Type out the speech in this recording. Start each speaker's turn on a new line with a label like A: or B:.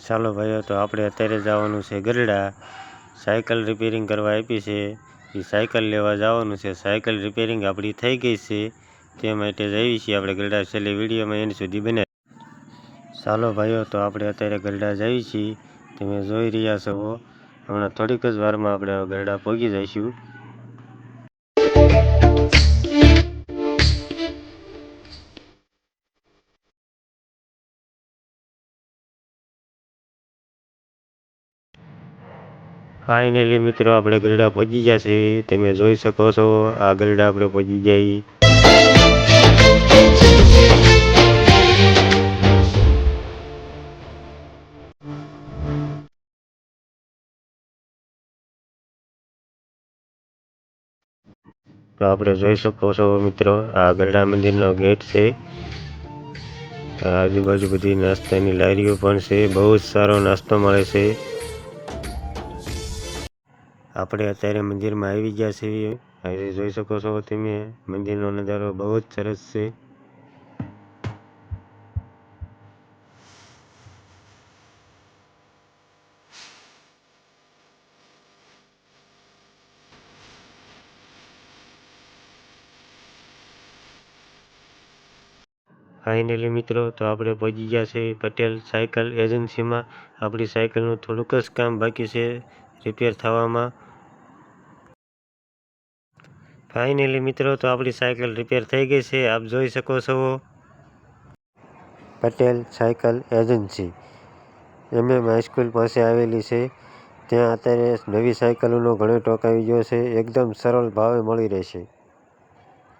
A: ચાલો ભાઈઓ, તો આપણે અત્યારે જવાનું છે ગરડા. સાયકલ રિપેરિંગ કરવા આપી છે, એ સાયકલ લેવા જવાનું છે. સાયકલ રિપેરિંગ આપણી થઈ ગઈ છે, તે માટે જઈએ છીએ આપણે ગરડા. છેલ્લી વિડીયોમાં એની સુધી બને. ચાલો ભાઈઓ, તો આપણે અત્યારે ગરડા જઈએ છીએ. તમે જોઈ રહ્યા છો, હમણાં થોડીક જ વારમાં આપણે ગરડા પહોંચી જઈશું. ફાઇનલી મિત્રો, આપણે ગરડા પહોંચી ગયા છે. તમે જોઈ શકો છો, આ ગરડા આપણે પહોંચી જાય. તો આપણે જોઈ શકો છો મિત્રો, આ ગરડા મંદિરનો ગેટ છે. આજુબાજુ બધી નાસ્તાની લારીઓ પણ છે. બહુ જ સારો નાસ્તો મળે છે. આપણે અત્યારે મંદિરમાં આવી ગયા છીએ. હવે જોઈ શકો છો તમે, મંદિરનો નજારો બહુ જ સરસ છે. ફાઇનલી મિત્રો, તો આપણે પહોંચી ગયા છે પટેલ સાયકલ એજન્સીમાં. આપણી સાયકલનું થોડુંક જ કામ બાકી છે રિપેર થવામાં. ફાઇનલી મિત્રો, તો આપણી સાયકલ રિપેર થઈ ગઈ છે. આપ જોઈ શકો છો, Patel cycle agency MM high school પાસે આવેલી છે. ત્યાં અત્યારે નવી સાયકલોનો ઘણો સ્ટોક આવી ગયો છે. એકદમ સરળ ભાવે મળી રહેશે.